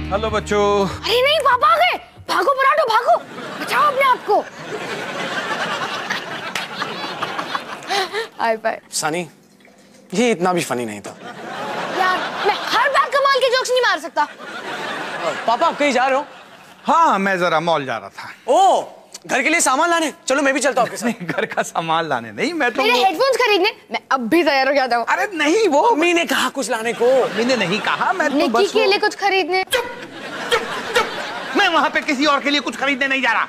Hello बच्चों। अरे नहीं, पापा आ गए। भागो पराठो, भागो, बचाओ अपने आप को। Hi bye. सनी, ये इतना भी फनी नहीं था यार, मैं हर बार कमाल के जोक्स नहीं मार सकता। पापा आप कहीं जा रहे हो? हाँ, मैं जरा मॉल जा रहा था। ओ, घर के लिए सामान लाने? चलो मैं भी चलता हूँ आपके साथ। नहीं, घर का सामान लाने नहीं, मैं तो मेरे हेडफोन्स खरीदने मैं अब भी तैयार हो जाता हूँ। अरे नहीं, वो मम्मी ने कहा कुछ लाने को। मैंने नहीं कहा, मैं तो निक्की बस के लिए कुछ खरीदने। चुप चुप चुप। मैं वहां पे किसी और के लिए कुछ खरीदने नहीं जा रहा।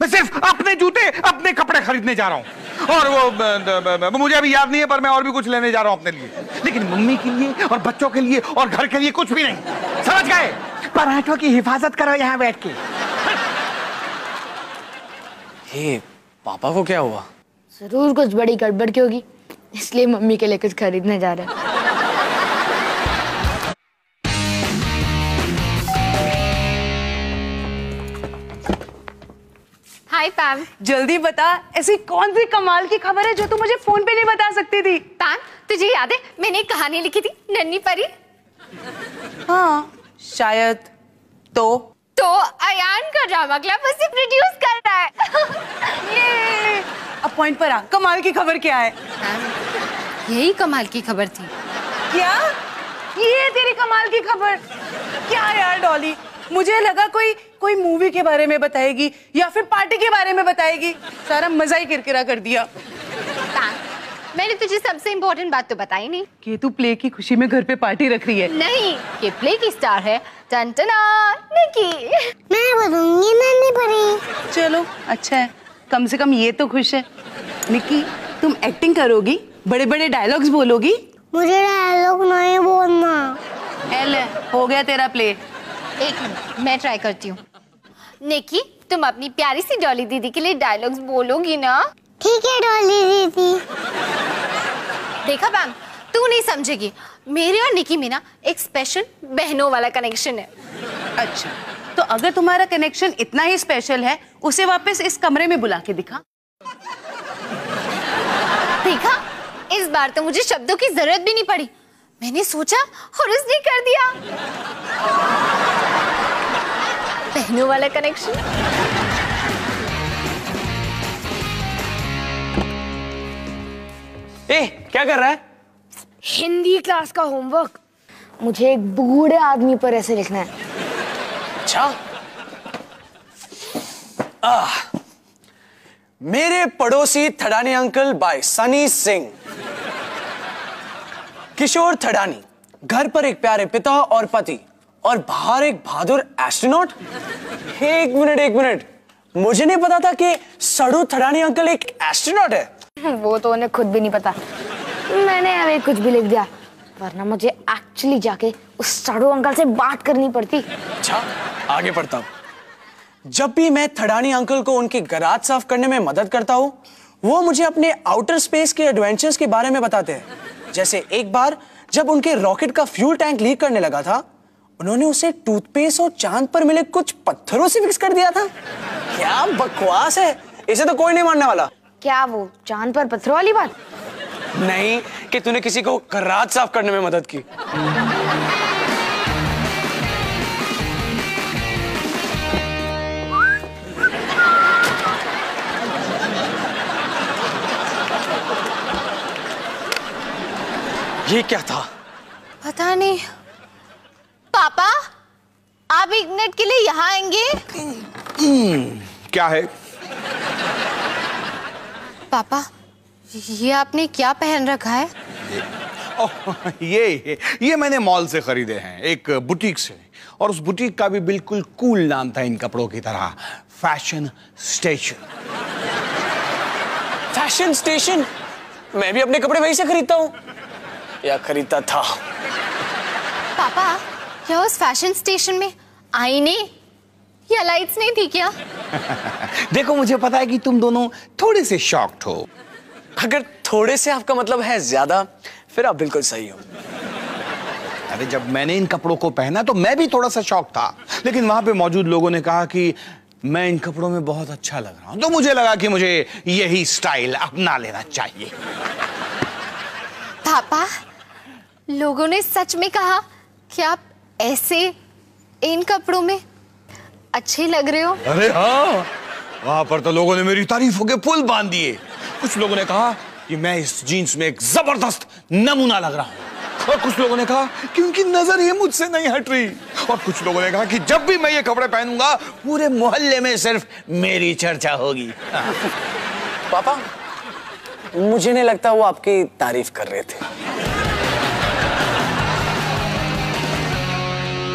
मैं सिर्फ अपने जूते, अपने कपड़े खरीदने जा रहा हूँ। और वो मुझे अभी याद नहीं है, पर मैं और भी कुछ लेने जा रहा हूँ अपने लिए। लेकिन मम्मी के लिए और बच्चों के लिए और घर के लिए कुछ भी नहीं। समझ गए? पराठों की हिफाजत करो यहाँ बैठ के। हे, पापा को क्या हुआ? जरूर कुछ बड़ी गड़बड़ की होगी, इसलिए मम्मी के लिए कुछ खरीदने जा रहे हैं। हाय पैम। जल्दी बता, ऐसी कौन सी कमाल की खबर है जो तू मुझे फोन पे नहीं बता सकती थी? पैम, तुझे याद है मैंने एक कहानी लिखी थी, नन्ही परी? हाँ शायद। तो अयान का ड्रामा क्लब उसे प्रोड्यूस कर रहा है। ये अब पॉइंट पर आ, कमाल की खबर क्या है? यही कमाल की खबर थी। क्या ये तेरी कमाल की खबर? क्या यार डॉली, मुझे लगा कोई मूवी के बारे में बताएगी या फिर पार्टी के बारे में बताएगी। सारा मजा ही किरकिरा कर दिया। मैंने तुझे सबसे इम्पोर्टेंट बात तो बताई नहीं कि तू प्ले की खुशी में घर पे पार्टी रख रही है। नहीं, ये प्ले की स्टार है टनटना निक्की। मैं बोलूंगी नन्ही परी। चलो अच्छा है, कम से कम ये तो खुश है। निक्की, तुम एक्टिंग करोगी, बड़े बड़े डायलॉग्स बोलोगी? मुझे डायलॉग नहीं बोलना। एल हो गया तेरा प्ले। एक मिनट, मैं ट्राई करती हूँ। निक्की, तुम अपनी प्यारी सी डॉली दीदी के लिए डायलॉग्स बोलोगी ना? ठीक है डॉली दीदी। देखा पैम, तू नहीं समझेगी, मेरे और निक्की में ना एक स्पेशल बहनों वाला कनेक्शन है। अच्छा, तो अगर तुम्हारा कनेक्शन इतना ही स्पेशल है, उसे वापस इस कमरे में बुला के दिखा। देखा, इस बार तो मुझे शब्दों की जरूरत भी नहीं पड़ी, मैंने सोचा और उसने कर दिया। बहनों वाला कनेक्शन। ए, क्या कर रहा है? हिंदी क्लास का होमवर्क। मुझे एक बूढ़े आदमी पर ऐसे लिखना है। अच्छा। मेरे पड़ोसी थड़ानी अंकल बाय सनी सिंह। किशोर थड़ानी, घर पर एक प्यारे पिता और पति, और बाहर एक बहादुर एस्ट्रोनॉट। एक मिनट, मुझे नहीं पता था कि सड़ू थड़ानी अंकल एक एस्ट्रोनॉट है। वो तो उन्हें खुद भी नहीं पता, मैंने अभी कुछ भी लिख दिया, वरना मुझे एक्चुअली जाके उस सड़ू अंकल से बात करनी पड़ती। अच्छा, आगे पढ़ता हूँ। जब भी मैं थड़ानी अंकल को उनकी गराज साफ करने में मदद करता हूँ, वो मुझे अपने आउटर स्पेस के एडवेंचर्स के बारे में बताते हैं। जैसे एक बार जब उनके रॉकेट का फ्यूल टैंक लीक करने लगा था, उन्होंने उसे टूथपेस्ट और चांद पर मिले कुछ पत्थरों से फिक्स कर दिया था। क्या बकवास है, इसे तो कोई नहीं मानने वाला। क्या वो चांद पर पत्थरों वाली बात? नहीं, कि तूने किसी को गराज साफ करने में मदद की। ये क्या था? पता नहीं। पापा, आप एक मिनट के लिए यहाँ आएंगे? क्या है? पापा, ये आपने क्या पहन रखा है? ये मैंने मॉल से खरीदे हैं, एक बुटीक से, और उस बुटीक का भी बिल्कुल कूल नाम था इन कपड़ों की तरह, फैशन स्टेशन। Fashion station? मैं भी अपने कपड़े वहीं से खरीदता हूँ, या खरीदता था। पापा, क्या उस फैशन स्टेशन में आईने या लाइट्स नहीं थी क्या? देखो, मुझे पता है कि तुम दोनों थोड़े से शॉक्ड हो। अगर थोड़े से आपका मतलब है ज्यादा, फिर आप बिल्कुल सही हो। अरे, जब मैंने इन कपड़ों को पहना तो मैं भी थोड़ा सा शॉक था, लेकिन वहां पे मौजूद लोगों ने कहा कि मैं इन कपड़ों में बहुत अच्छा लग रहा हूं, तो मुझे लगा कि मुझे यही स्टाइल अपना लेना चाहिए। पापा, लोगों ने सच में कहा कि आप ऐसे इन कपड़ों में अच्छे लग रहे हो। अरे हाँ, वहां पर तो लोगों ने मेरी तारीफों के पुल बांध दिए। कुछ लोगों ने कहा कि मैं इस जीन्स में एक जबरदस्त नमूना लग रहा हूं, और कुछ लोगों ने कहा कि उनकी नजर ही मुझसे नहीं हट रही, और कुछ लोगों ने कहा कि जब भी मैं ये कपड़े पहनूंगा पूरे मोहल्ले में सिर्फ मेरी चर्चा होगी। पापा, मुझे नहीं लगता वो आपकी तारीफ कर रहे थे।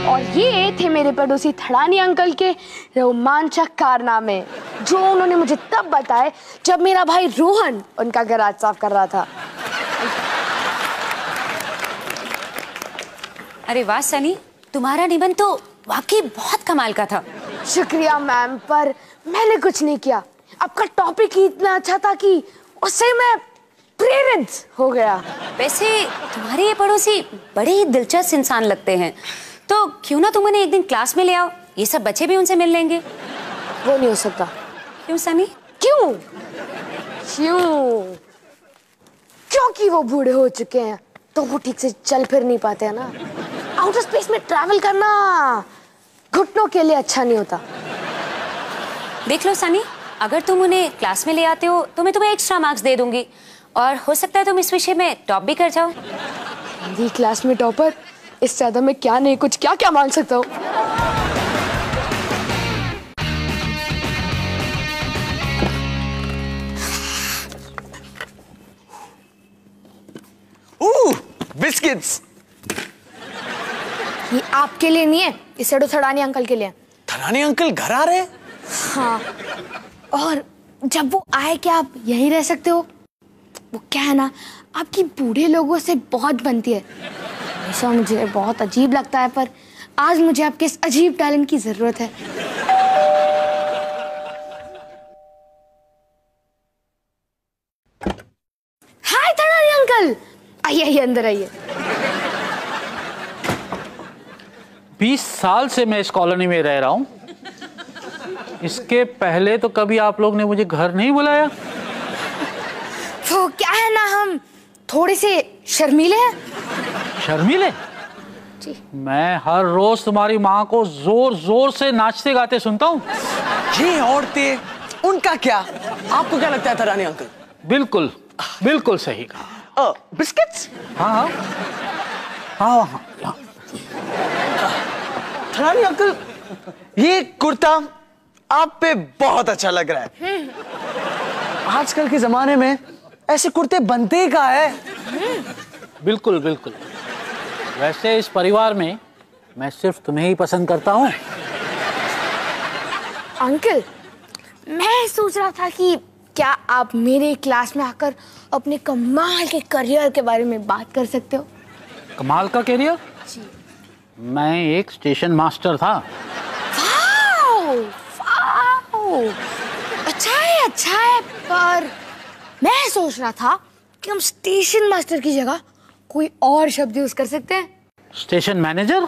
और ये थे मेरे पड़ोसी थड़ानी अंकल के रोमांचक कारनामे, जो उन्होंने मुझे तब बताए जब मेरा भाई रोहन उनका गैराज साफ कर रहा था। अरे वाह सनी, तुम्हारा निबंध तो वाकई बहुत कमाल का था। शुक्रिया मैम, पर मैंने कुछ नहीं किया। आपका टॉपिक ही इतना अच्छा था कि उससे मैं प्रेरित हो गया। वैसे तुम्हारे ये पड़ोसी बड़े ही दिलचस्प इंसान लगते हैं, तो क्यों ना तुम उन्हें एक दिन क्लास में ले आओ, ये सब बच्चे भी उनसे मिल लेंगे। वो नहीं हो सकता। क्यों सनी? क्यों? क्योंकि वो बूढ़े हो चुके हैं, तो वो ठीक से चल फिर नहीं पाते हैं ना। आउटर स्पेस में ट्रैवल करना घुटनों के लिए अच्छा नहीं होता। देख लो सनी, अगर तुम उन्हें क्लास में ले आते हो तो मैं तुम्हें एक्स्ट्रा मार्क्स दे दूंगी, और हो सकता है तुम इस विषय में टॉप भी कर जाओ। हिंदी क्लास में टॉपर, इससे ज्यादा मैं क्या नहीं कुछ क्या क्या मांग सकता हूँ। बिस्किट्स। ये आपके लिए नहीं है, इसे थड़ानी अंकल के लिए। थड़ानी अंकल घर आ रहे हैं? हाँ, और जब वो आए क्या आप यहीं रह सकते हो? वो क्या है ना, आपकी बूढ़े लोगों से बहुत बनती है। ऐसा मुझे बहुत अजीब लगता है, पर आज मुझे आपके इस अजीब टैलेंट की जरूरत है। हाय थड़ानी अंकल, आइए आइए अंदर आइए। 20 साल से मैं इस कॉलोनी में रह रहा हूं। इसके पहले तो कभी आप लोग ने मुझे घर नहीं बुलाया। तो क्या है ना, हम थोड़े से शर्मीले हैं। शर्मीले? जी। मैं हर रोज तुम्हारी माँ को जोर जोर से नाचते गाते सुनता हूँ। ये औरतें, उनका क्या? आपको क्या लगता है थड़ानी अंकल? बिल्कुल बिल्कुल सही कहा। बिस्किट्स? हाँ हाँ हाँ हाँ, हाँ। थड़ानी अंकल, ये कुर्ता आप पे बहुत अच्छा लग रहा है। आजकल के जमाने में ऐसे कुर्ते बनते ही कहाँ है? बिल्कुल बिल्कुल। वैसे इस परिवार में मैं सिर्फ तुम्हें ही पसंद करता हूँ। अंकल, मैं सोच रहा था कि क्या आप मेरे क्लास में आकर अपने कमाल के करियर के बारे में बात कर सकते हो? कमाल का करियर? मैं एक स्टेशन मास्टर था। Wow, wow. अच्छा है, पर मैं सोच रहा था कि हम स्टेशन मास्टर की जगह कोई और शब्द यूज कर सकते हैं। Station manager?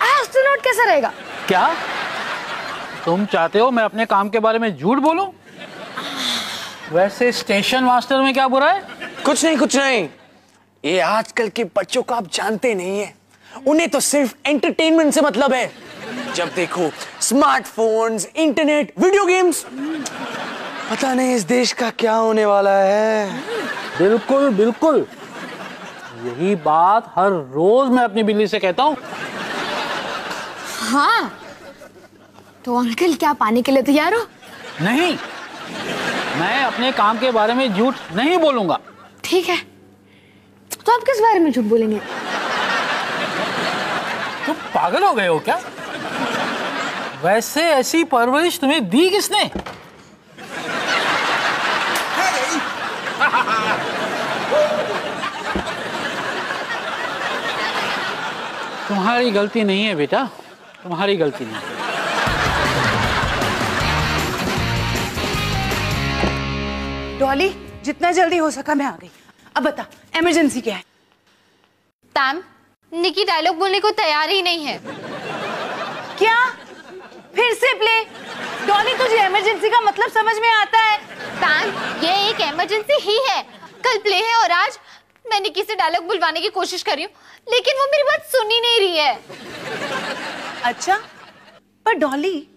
एस्ट्रोनॉट कैसा रहेगा? क्या तुम चाहते हो मैं अपने काम के बारे में झूठ बोलूं? वैसे स्टेशन मास्टर में क्या बुरा है? कुछ नहीं। ये आजकल के बच्चों को आप जानते नहीं है, उन्हें तो सिर्फ एंटरटेनमेंट से मतलब है। जब देखो स्मार्टफोन्स, इंटरनेट, वीडियो गेम्स। पता नहीं इस देश का क्या होने वाला है। बिल्कुल बिल्कुल, यही बात हर रोज मैं अपनी बिल्ली से कहता हूँ। हाँ, तो अंकल क्या पाने के लिए तैयार हो? नहीं, मैं अपने काम के बारे में झूठ नहीं बोलूंगा। ठीक है, तो आप किस बारे में झूठ बोलेंगे? तुम पागल हो गए हो क्या? वैसे ऐसी परवरिश तुम्हें दी किसने? तुम्हारी गलती नहीं है बेटा, तुम्हारी गलती नहीं। डॉली, जितना जल्दी हो सका मैं आ गई। अब बता, इमरजेंसी क्या है? तैम, निकी डायलॉग बोलने को तैयार ही नहीं है। क्या? फिर से प्ले? डॉली, तुझे इमरजेंसी का मतलब समझ में आता है? तैम, ये एक इमरजेंसी ही है। कल प्ले है और आज मैं निकी से डायलॉग बुलवाने की कोशिश कर रही हूँ, लेकिन वो मेरी बात सुन ही नहीं रही है। अच्छा, पर डॉली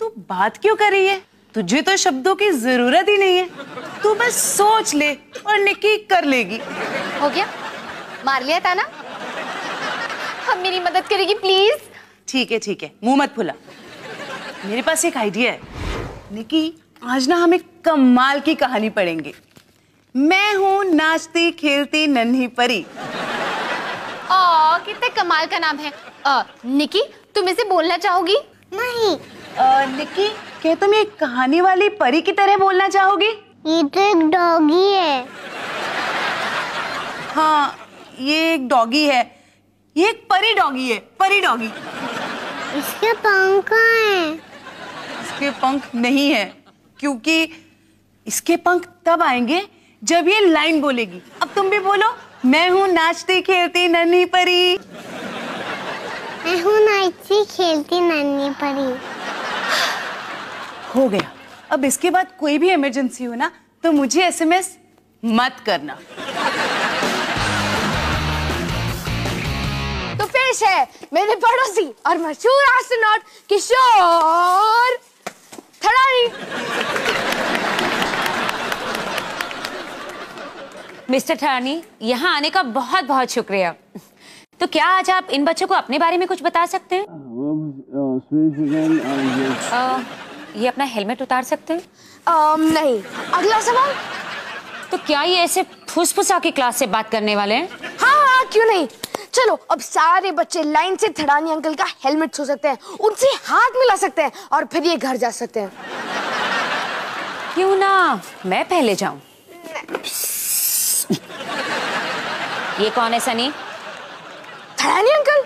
तू बात क्यों कर रही है? तुझे तो शब्दों की जरूरत ही नहीं है, तू बस सोच ले और निकी कर लेगी। हो गया, मार लिया था ना। अब मेरी मदद करेगी प्लीज? ठीक है, मुंह मत फुला। मेरे पास एक आइडिया है। निकी, आज ना हम एक कमाल की कहानी पढ़ेंगे। मैं हूँ नाचती खेलती नन्ही परी। कितने कमाल का नाम है। निकी, तुम इसे बोलना चाहोगी? नहीं, निकी, क्या तुम एक कहानी वाली परी की तरह बोलना चाहोगी? ये तो एक डॉगी है। हाँ, ये एक डॉगी है। ये एक परी डॉगी है, परी डॉगी। इसके पंख कहाँ हैं? इसके पंख नहीं है, क्योंकि इसके पंख तब आएंगे जब ये लाइन बोलेगी। अब तुम भी बोलो, मैं हूँ नाचती खेलती नन्ही परी। मैं हूँ नाचती खेलती नन्ही परी। हो गया। अब इसके बाद कोई भी इमरजेंसी हो ना, तो मुझे एसएमएस मत करना। तो पेश है मेरे पड़ोसी और मशहूर एस्ट्रोनॉट किशोर थड़ानी। मिस्टर थड़ानी, यहाँ आने का बहुत बहुत शुक्रिया। तो क्या आज आप इन बच्चों को अपने बारे में कुछ बता सकते हैं? ये अपना हेलमेट उतार सकते हैं? नहीं। अगला सवाल। तो क्या ये ऐसे फुसफुसा के क्लास से बात करने वाले हैं? हाँ, क्यों नहीं। चलो, अब सारे बच्चे लाइन से थड़ानी अंकल का हेलमेट छू सकते हैं, उनसे हाथ मिला सकते हैं और फिर ये घर जा सकते हैं। क्यों ना मैं पहले जाऊं? ये कौन है सनी? थड़ानी अंकल,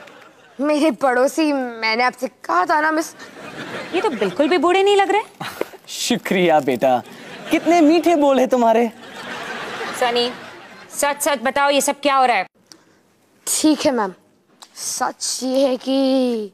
मेरे पड़ोसी। मैंने आपसे कहा था ना मिस। ये तो बिल्कुल भी बूढ़े नहीं लग रहे। शुक्रिया बेटा, कितने मीठे बोल है तुम्हारे। सनी, सच सच बताओ, ये सब क्या हो रहा है? ठीक है मैम, सच ये है कि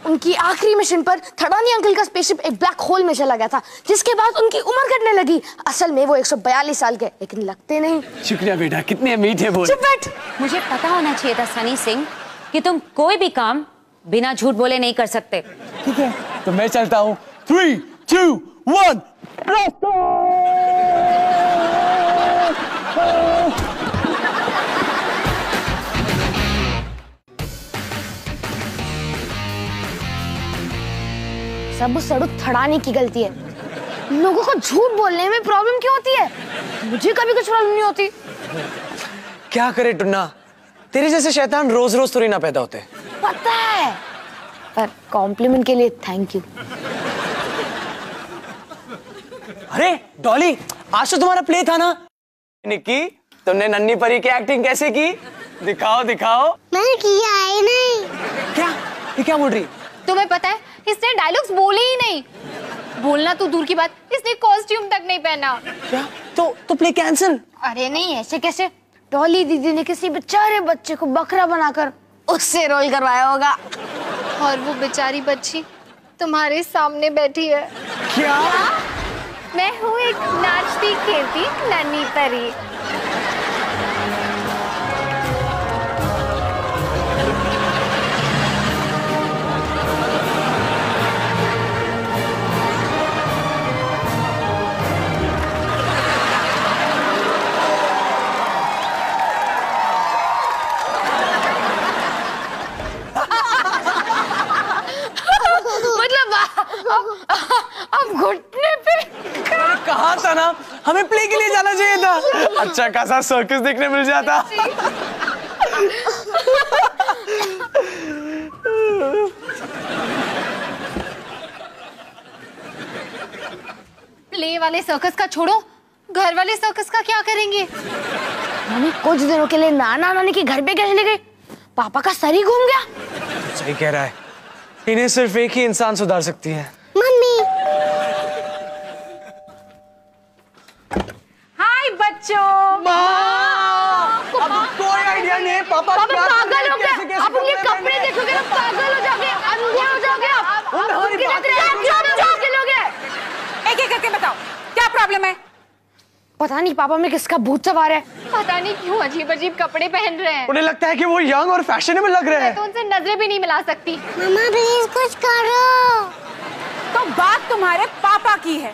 उनकी आखिरी मिशन पर थड़ानी अंकल का स्पेसशिप एक ब्लैक होल में चला गया था, जिसके बाद उनकी उम्र घटने लगी। असल में वो 142 साल के, लेकिन लगते नहीं। शुक्रिया बेटा, कितने मीठे बोल। चुप बैठ। मुझे पता होना चाहिए था सनी सिंह कि तुम कोई भी काम बिना झूठ बोले नहीं कर सकते। ठीक है, तो मैं चलता हूँ। 3, 2, 1 सब सड़क थड़ाने की गलती है। लोगों को झूठ बोलने में प्रॉब्लम क्यों होती है? मुझे कभी कुछ प्रॉब्लम नहीं होती। क्या करे टुन्ना, तेरे जैसे शैतान रोज रोज थोड़ी ना पैदा होते। पता है, पर कॉम्प्लीमेंट के लिए थैंक यू। अरे डॉली, आज तो तुम्हारा प्ले था ना। निक्की, तुमने नन्ही परी की एक्टिंग कैसे की? दिखाओ दिखाओ। मैंने किया है नहीं। क्या? ये क्या बोल रही? तुम्हें पता है, इसने डायलॉग्स बोले ही नहीं। बोलना तो दूर की बात, इसने कॉस्ट्यूम तक नहीं पहना। क्या? तो प्ले कैंसिल? अरे नहीं, ऐसे कैसे? डॉली दीदी ने किसी बेचारे बच्चे को बकरा बनाकर उससे रोल करवाया होगा। और वो बेचारी बच्ची तुम्हारे सामने बैठी है। क्या? मैं हूँ एक नाचती खेलती नन्ही परी। अब घुटने पे। कहा था ना, हमें प्ले के लिए जाना चाहिए था। अच्छा खासा सर्कस देखने मिल जाता। प्ले वाले सर्कस का छोड़ो, घर वाले सर्कस का क्या करेंगे? मम्मी कुछ दिनों के लिए नाना नानी के घर पे कैसे ले गई? पापा का सर ही घूम गया। सही कह रहा है, इन्हें सिर्फ एक ही इंसान सुधार सकती है। मम्मी। हाय बच्चों। अब कोई आइडिया नहीं है। पापा पागल हो गए। आप उनके कपड़े देखोगे ना पागल हो जाओगे, अंधे हो जाओगे आप। उनकी नजरें आप चुप लोगे। एक एक करके बताओ, क्या प्रॉब्लम है? पता नहीं पापा में किसका भूत सवार है। पता नहीं क्यों अजीब अजीब कपड़े पहन रहे हैं। उन्हें लगता है कि वो यंग और फैशनेबल लग रहे मैं हैं। तो उनसे नजरें भी नहीं मिला सकती। मम्मा प्लीज कुछ करो। तो बात तुम्हारे पापा की है,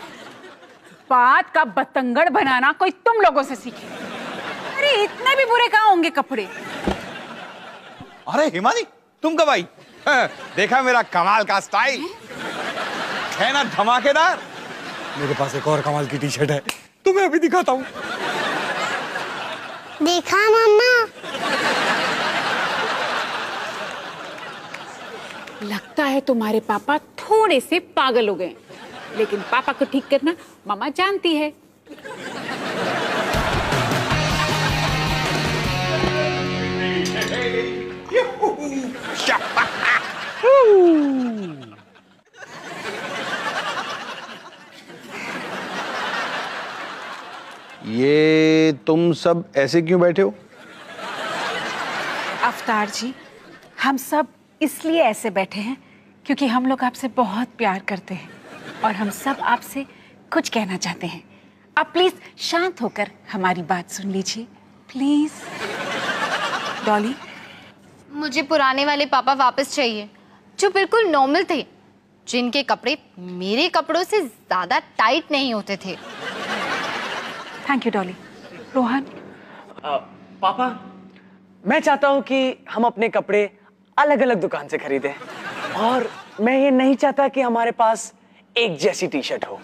बात का बतंगड़ बनाना कोई तुम लोगों से सीखे। अरे इतने भी बुरे कहाँ होंगे कपड़े। अरे हिमानी, तुम कब आई? देखा मेरा कमाल का स्टाइल है ना, धमाकेदार। मेरे पास एक और कमाल की टी शर्ट है, तुम्हें अभी दिखाता हूँ। देखा मम्मा? लगता है तुम्हारे पापा थोड़े से पागल हो गए, लेकिन पापा को ठीक करना मामा जानती है। ये तुम सब ऐसे क्यों बैठे हो? अवतार जी, हम सब इसलिए ऐसे बैठे हैं क्योंकि हम लोग आपसे बहुत प्यार करते हैं और हम सब आपसे कुछ कहना चाहते हैं। आप प्लीज शांत होकर हमारी बात सुन लीजिए, प्लीज। डॉली, मुझे पुराने वाले पापा वापस चाहिए, जो बिल्कुल नॉर्मल थे, जिनके कपड़े मेरे कपड़ों से ज्यादा टाइट नहीं होते थे। Thank you Dolly. रोहन? पापा, मैं चाहता हूँ कि हम अपने कपड़े अलग अलग दुकान से खरीदें, और मैं ये नहीं चाहता कि हमारे पास एक जैसी टी शर्ट हो।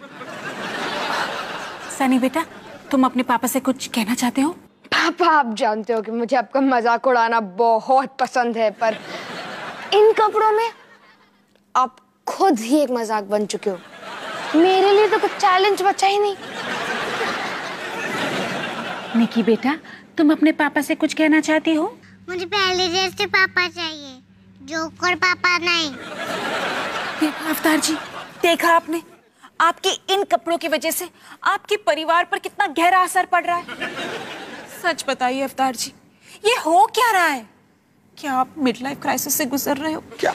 सनी बेटा, तुम अपने पापा से कुछ कहना चाहते हो? पापा, आप जानते हो कि मुझे आपका मजाक उड़ाना बहुत पसंद है, पर इन कपड़ों में आप खुद ही एक मजाक बन चुके हो। मेरे लिए तो कुछ चैलेंज बचा ही नहीं। निकी बेटा, तुम अपने पापा से कुछ कहना चाहती हो? मुझे पहले जैसे पापा चाहिए, जोकर पापा नहीं। देखा अवतार जी, देखा आपने, आपके इन कपड़ों की वजह से आपके परिवार पर कितना गहरा असर पड़ रहा है। सच बताइए अवतार जी, ये हो क्या रहा है? क्या आप मिड लाइफ क्राइसिस से गुजर रहे हो? क्या?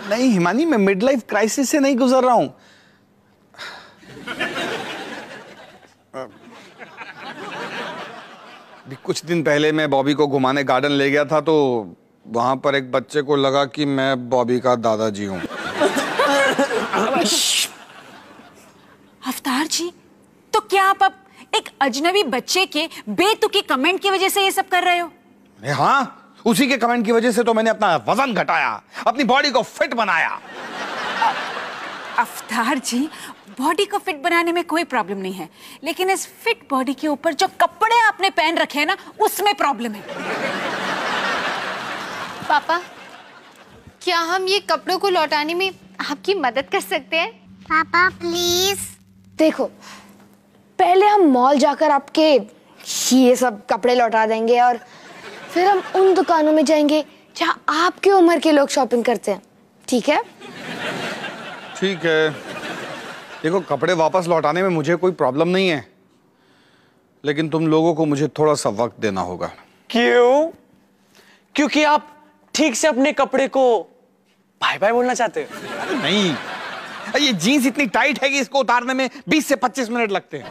नहीं हिमानी, मैं मिड लाइफ क्राइसिस से नहीं गुजर रहा हूं। कुछ दिन पहले मैं बॉबी को घुमाने गार्डन ले गया था, तो वहां पर एक बच्चे को लगा कि मैं बॉबी का दादाजी हूं। अवतार जी, तो क्या आप अब एक अजनबी बच्चे के बेतुकी कमेंट की वजह से ये सब कर रहे हो? हाँ, उसी के कमेंट की वजह से तो मैंने अपना वजन घटाया, अपनी बॉडी को फिट बनाया। अवतार जी, बॉडी को फिट बनाने में कोई प्रॉब्लम नहीं है, लेकिन इस फिट बॉडी के ऊपर जो कपड़े आपने पहन रखे हैं ना, उसमें प्रॉब्लम है। पापा, क्या हम ये कपड़ों को लौटाने में आपकी मदद कर सकते हैं? पापा प्लीज। देखो, पहले हम मॉल जाकर आपके ये सब कपड़े लौटा देंगे, और फिर हम उन दुकानों में जाएंगे जहां आपके उम्र के लोग शॉपिंग करते हैं। ठीक है? ठीक है। देखो, कपड़े वापस लौटाने में मुझे कोई प्रॉब्लम नहीं है, लेकिन तुम लोगों को मुझे थोड़ा सा वक्त देना होगा। क्यों? क्योंकि आप ठीक से अपने कपड़े को बाय बाय बोलना चाहते हो? नहीं, ये जीन्स इतनी टाइट है कि इसको उतारने में 20 से 25 मिनट लगते हैं।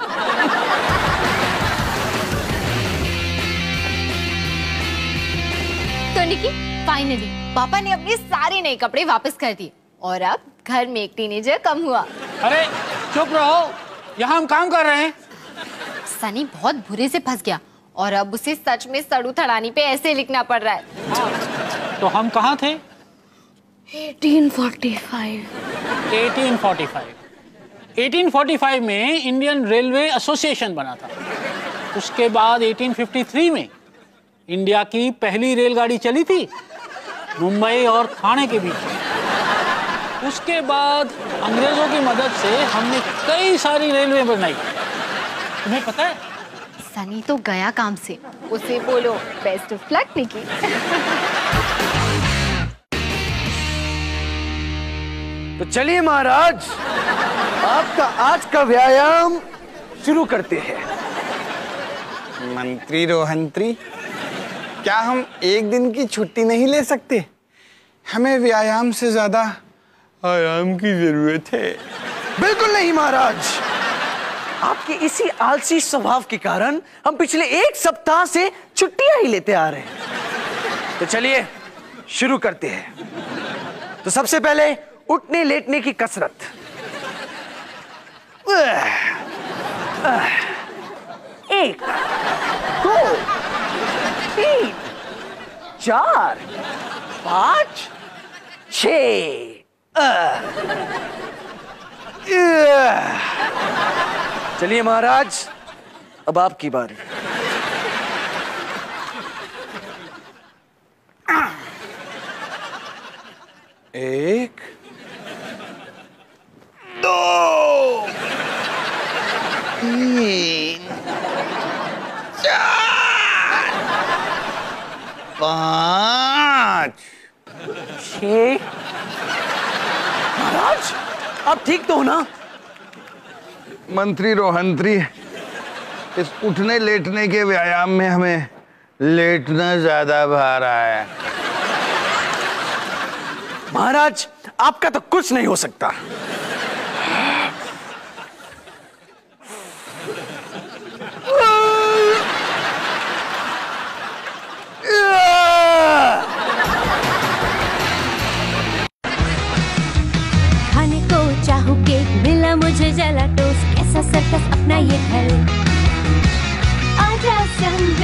तो निकी, फाइनली पापा ने अपने सारे नए कपड़े वापस कर दिए और अब घर में एक टीनेजर कम हुआ। अरे चुप रहो, यहाँ हम काम कर रहे हैं। सनी बहुत बुरे से फंस गया और अब उसे सच में सड़ू थड़ानी पे ऐसे लिखना पड़ रहा है। तो हम कहाँ थे? 1845। 1845 में इंडियन रेलवे एसोसिएशन बना था। उसके बाद 1853 में इंडिया की पहली रेलगाड़ी चली थी, मुंबई और ठाणे के बीच। उसके बाद अंग्रेजों की मदद से हमने कई सारी रेलवे बनाई। तुम्हें पता है? सनी तो गया काम से, उसे बोलो बेस्ट ऑफ लक निकी। तो चलिए महाराज, आपका आज का व्यायाम शुरू करते हैं। मंत्री रोहंत्री, क्या हम एक दिन की छुट्टी नहीं ले सकते? हमें व्यायाम से ज्यादा आराम की जरूरत है। बिल्कुल नहीं महाराज, आपके इसी आलसी स्वभाव के कारण हम पिछले 1 सप्ताह से छुट्टियां ही लेते आ रहे हैं। तो चलिए शुरू करते हैं। तो सबसे पहले उठने लेटने की कसरत। 1 2 3 4 5 6 चलिए महाराज, अब आपकी बारी। एक 2 3 4 5 6। महाराज आप ठीक तो हो ना? मंत्री रोहंत्री, इस उठने लेटने के व्यायाम में हमें लेटना ज्यादा भा रहा है। महाराज आपका तो कुछ नहीं हो सकता। खाने को चाहूं केक, मिला मुझे जला टोस्ट, कैसा सर्कस अपना ये घर। आजा संग